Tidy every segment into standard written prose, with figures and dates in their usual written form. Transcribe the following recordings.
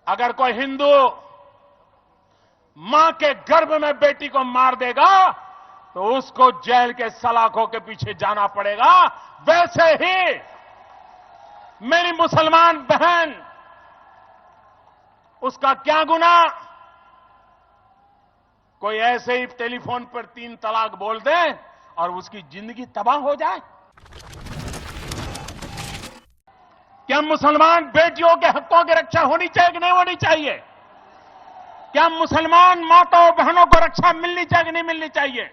अगर कोई हिंदू मां के गर्भ में बेटी को मार देगा तो उसको जेल के सलाखों के पीछे जाना पड़ेगा। वैसे ही मेरी मुसलमान बहन, उसका क्या गुनाह? कोई ऐसे ही टेलीफोन पर 3 तलाक बोल दे और उसकी जिंदगी तबाह हो जाए? क्या मुसलमान बेटियों के हकों की रक्षा होनी चाहिए कि नहीं होनी चाहिए? क्या मुसलमान माताओं बहनों को रक्षा मिलनी चाहिए कि नहीं मिलनी चाहिए?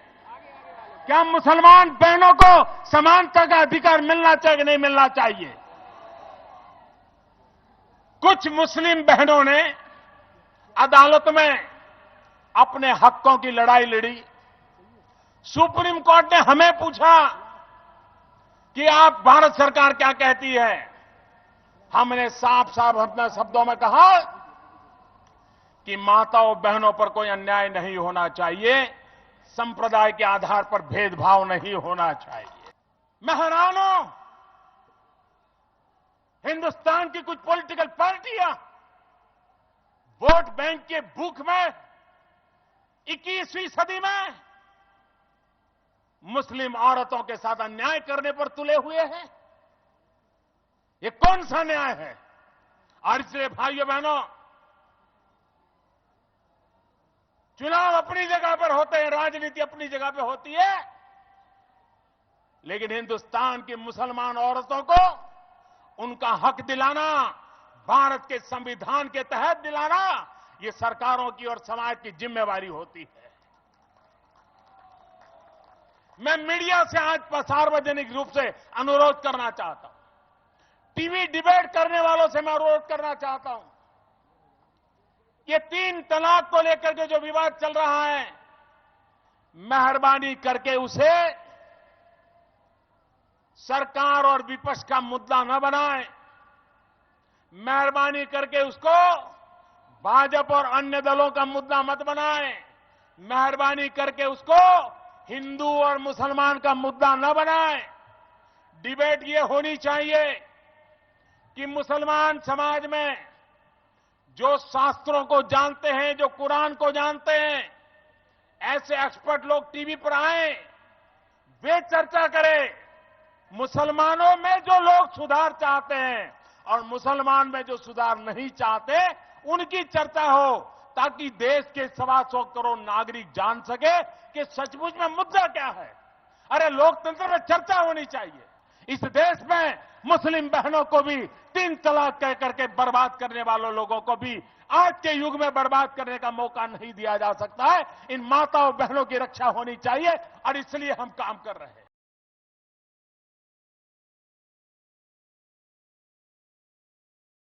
क्या मुसलमान बहनों को समानता का अधिकार मिलना चाहिए कि नहीं मिलना चाहिए? कुछ मुस्लिम बहनों ने अदालत में अपने हकों की लड़ाई लड़ी। सुप्रीम कोर्ट ने हमें पूछा कि आप भारत सरकार क्या कहती है। हमने साफ साफ अपने शब्दों में कहा कि माताओं बहनों पर कोई अन्याय नहीं होना चाहिए, संप्रदाय के आधार पर भेदभाव नहीं होना चाहिए। मैं हैरान हूं, हिंदुस्तान की कुछ पॉलिटिकल पार्टियां वोट बैंक के भूख में 21वीं सदी में मुस्लिम औरतों के साथ अन्याय करने पर तुले हुए हैं। ये कौन सा न्याय है? और इसलिए भाइयों बहनों, चुनाव अपनी जगह पर होते हैं, राजनीति अपनी जगह पर होती है, लेकिन हिंदुस्तान की मुसलमान औरतों को उनका हक दिलाना, भारत के संविधान के तहत दिलाना, ये सरकारों की और समाज की जिम्मेवारी होती है। मैं मीडिया से आज सार्वजनिक रूप से अनुरोध करना चाहता हूं, टीवी डिबेट करने वालों से मैं अनुरोध करना चाहता हूं, ये 3 तलाक को लेकर के जो विवाद चल रहा है, मेहरबानी करके उसे सरकार और विपक्ष का मुद्दा न बनाएं। मेहरबानी करके उसको भाजपा और अन्य दलों का मुद्दा मत बनाएं। मेहरबानी करके उसको हिंदू और मुसलमान का मुद्दा न बनाएं। डिबेट ये होनी चाहिए कि मुसलमान समाज में जो शास्त्रों को जानते हैं, जो कुरान को जानते हैं, ऐसे एक्सपर्ट लोग टीवी पर आए, वे चर्चा करें। मुसलमानों में जो लोग सुधार चाहते हैं और मुसलमान में जो सुधार नहीं चाहते, उनकी चर्चा हो, ताकि देश के 125 करोड़ नागरिक जान सके कि सचमुच में मुद्दा क्या है। अरे लोकतंत्र में चर्चा होनी चाहिए। इस देश में मुस्लिम बहनों को भी 3 तलाक कह करके बर्बाद करने वालों लोगों को भी आज के युग में बर्बाद करने का मौका नहीं दिया जा सकता है। इन माताओं बहनों की रक्षा होनी चाहिए और इसलिए हम काम कर रहे हैं।